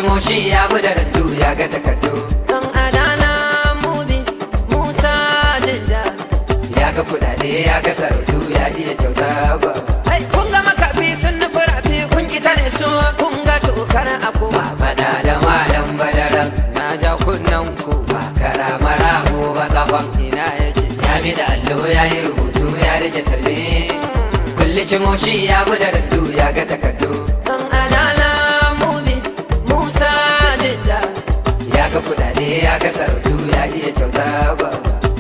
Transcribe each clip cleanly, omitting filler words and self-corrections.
moshi ya bi da randu ya ga takardu. Dan Adalan Mubi, Musa Jidda. Ya ga kudade ya ga sarautu ya iya kyauta ba. Kun ga makafi sun nufi rafi kun ki tare su, kun ga tokar a kuma. Fada da malam badaran na ja kunnan ku ba kara mara mu ba kafan ina yake. Ya bi da allo ya yi rubutu ya rike tarbe. Kulli moshi ya bi da randu ya ga takardu. Dan Adalan Mubi, Musa Jidda. Ya ga kudade ya ga sarautu ya iya kyauta ba.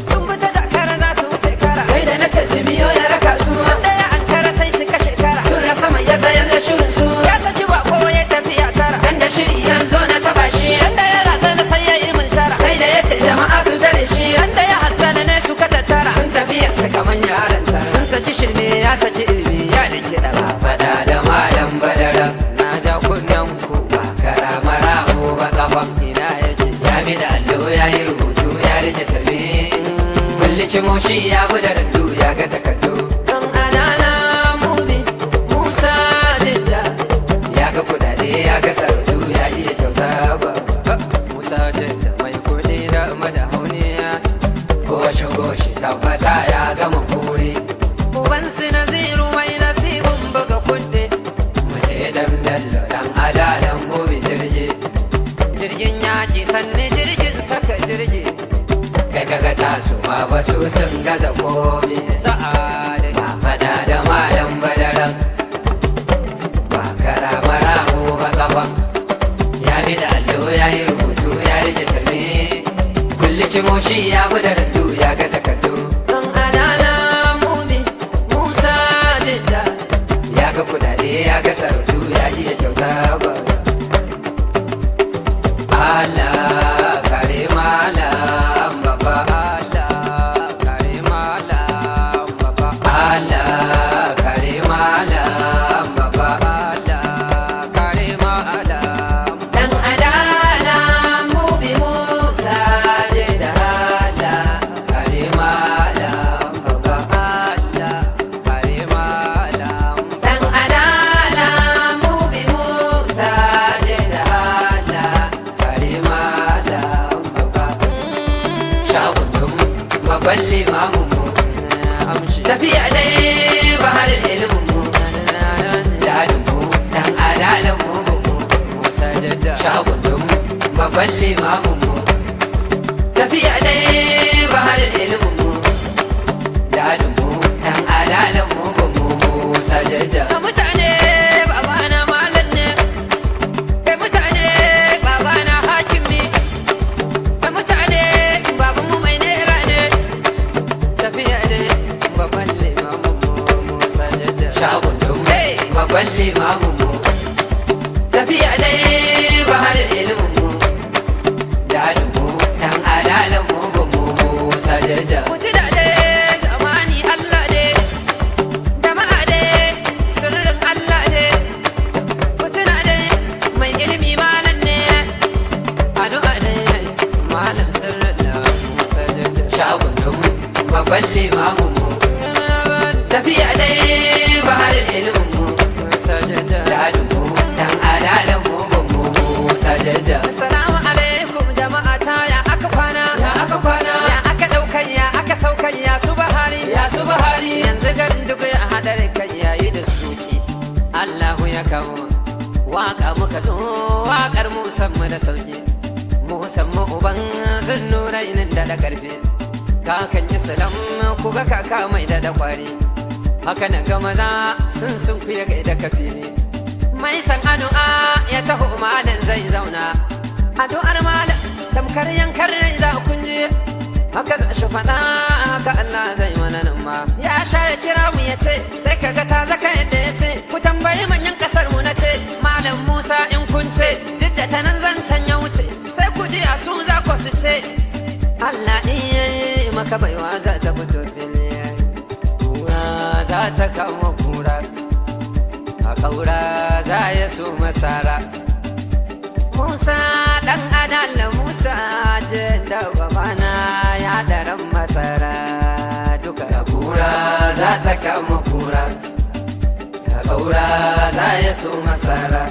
Sun fita jakara za su wuce kara, Sai da na ce su biyo ya raka su. sanda ya ankara sai su kashe kara. Sun rasa mai ya tsayar da shirin su. Ya saki bako ya tafiya tara, Dan da shiri yanzu na taba shi. yanda ya rasa na sai ya yi multara. Sai da ya ce jama'a su tare shi. Yanda ya hassana ne suka tattara, Sun tafiyarsa kaman yaranta. sun saki shirme ya saki ilimi ya rike da ba. Fada da malam badara na ja kunnen ku ba kara mara mu ba kafan ina yake. Ya bi da allo ya yi rubutu ya rike tarbe. Kulli moshi ya bi da randu ya ga takardu. Dan Adalan Mubi, Musa Jidda. Ya ga kudade ya ga sarautu ya iya kyauta ba. Musa Jidda mai kudi da madahauniya. Ko shigo shi tabbata ya gama kuri. Ubansu Naziru mai nasibin buga kuɗi. Muje dan bello dan Adalan Mubi jirgi. Jirgin yaƙi sanne jirgin saka jirgi. Kai kaga tasu ma basu sun gaza komi. Sa'ade Ba fada da malam badaran ba kara mara mu ba kafa. Ya bi da allo ya yi rubutu ya rike tarbe. Kulli moshi ya bi da randu ya ga takardu. Dan Adalan Mubi, Musa Jidda. Ya ga kudade ya ga sarautu ya iya kyauta ba. Allah kare malam baba. Allah kare malam baba. Allah kare malam baba. Allah kare malam. Dan Adalan Mubi, Musa Jidda. Allah kare malam baba. Allah kare malam. Dan Adalan Mubi, Musa Jidda. Allah kare malam baba. Shagundum babban limamin mu amshi. Tafiya dai bahar ilimin mu. Dadin mu dan Adalan mu Musa Jidda. Shagundum babban limamin mu. Tafiya dai bahar ilimin mu. Dadin mu dan Adalan mu Musa Jidda. Mutane babana malam ne, kai mutane babana hakimi, kai mutane babanmu mai nera ne. Tafiya ne babban limamin mu Musa Jidda. Shagundum Hey! babban limamin mu. Tafiya dai bahar ilimin mu. Dadin mu dan Adalan mu Musa Jidda. Kuti da dai zamani Allah ne, jama'a dai sirrin Allah ne. Kuti da dai mai ilimi malam ne, addu'a ne malam sirrin da Musa Jidda. Shagundum babban limamin mu. Tafiya dai bahar ilimin mu. Musa Jidda. Dadin mu dan Adalan mu Musa Jidda. Assalamu alaikum jama'a ta ya aka kwana, Ya aka kwana. ya aka ɗaukan ya aka saukan ya su bahari, Ya su bahari. yanzu garin duk ya hadari kan yayi da suki. Allahu ya kawo waka muka zo wakar musamman da sauki. Musamman uban zunnurainin da da karfe. Kakan Islam kuga kaka mai da kwari. Haka na ga maza sun kuya ga da kafili. Mai san addu'a ya taho malam zai zauna. Addu'ar malam tamkar yankar rai za kunje. Haka za shi faɗa haka Allah zai mana nan ma. Ya sha ya kira mu ya ce sai kaga ta zaka yadda ya ce ku tambayi manyan kasar mu na ce malam Musa in kun ce Jidda ta nan zancen ya wuce sai ku ji a su za ku su ce Allah iya maka baiwa za ta fito fili. Kura za ta kama kura. A ƙaura za ya so masara. Musa dan Adalan Musa Jidda babana ya daren masara duka Ka kura za ta kama kura. Ka ƙaura za ya so masara.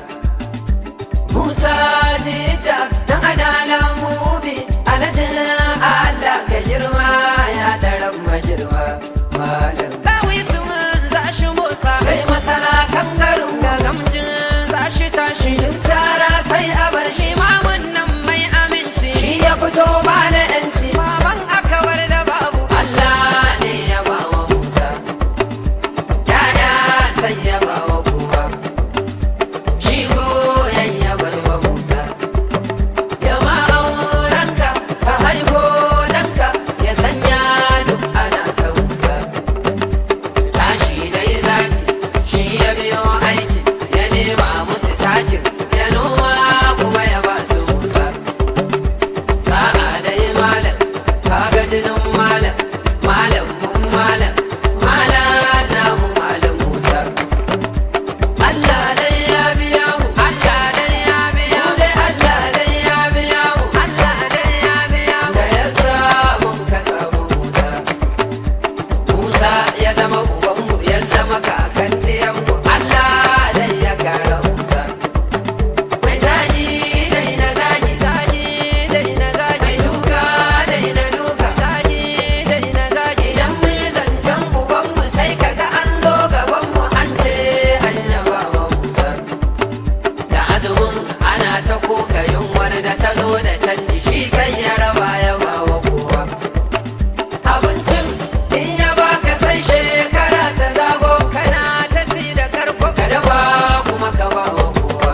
Musa Musa Jidda dan Adalan Mubi alajin Allah ka girma ya daren magirma malam dawi sun za shi motsa sai masara kan garin ga gamjin za shi tashi duk sara sai a bar shi mamun nan mai aminci shi ya fito ba da yanci baban aka bar da babu Allah ne ya ba wa Musa yaya sai ya ba wa kowa shi goyon ya bar wa Musa ya ma aurenka ka haifo danka ya sanya duk ana san Musa tashi dai zaki shi ya biyo aiki ya nema musu takin ya noma kuma ya ba su Musa sa'a dai malam kaga jinin malam malam mun malam malam namu malam Musa Allah dai ya biya mu Allah dai ya biya mu dai Allah dai ya biya mu Allah dai ya biya mu da ya samu ka samu Musa Musa ya zama ubanmu ya zama kakan ɗiyanmu Allah dai ya kara Musa mai zagi dai na zagi zagi dai na zagi mai duka dai na duka zagi dai na zagi idan mu yi zancen ubanmu sai kaga an zo gabanmu an ce an yaba wa Musa da azumin ana ta koka yunwar da ta zo da canji shi sai ya raba ya ba wa kowa abincin in ya baka sai shekara ta zago kana ta ci da karko ka dafa kuma ka ba wa kowa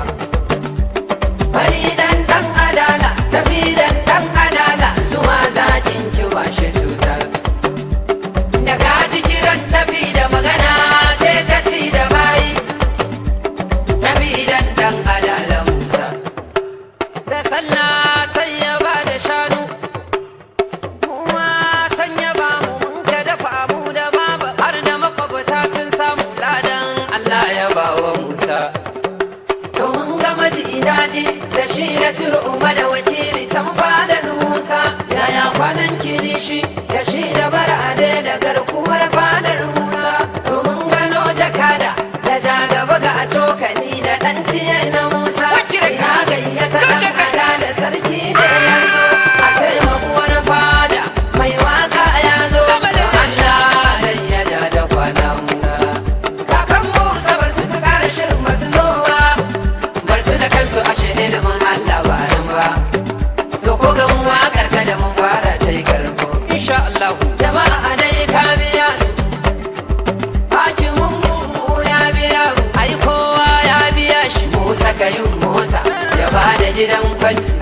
fari dan adala tafi dan adala zuma zakin ki ba shi cuta da ka ji kiran tafi da magana ce ta ci da bayi tafi dan adala Musa da sallah sai ya ba da shanu kuma sanya ba mu mun ka dafa mu da baba har da makwabta sun samu ladan Allah ya ba wa Musa domin gama ji daɗi da shi da ciro da wakili can fadar Musa yaya kwanan kirishi da shi da barade da garkuwar fadar Musa domin gano jakada da jagaba ga cokali da ɗan tiye na Musa ina gayyata ɗan adala sarki da yanzu a ce mabuwar fada mai waka ya zo don Allah dan ya ja da kwana Musa kakan Musa bar su ƙara shirin ba su zo ba bar su da kansu ashe ilimin Allah ba nan ba to ko ga mu wakar ka da mun fara ta yi karko insha Allah jama'a dai ka biya su hakimin mu ya biya mu ai kowa ya biya shi Musa ka yin mota ya ba da gidan kwanci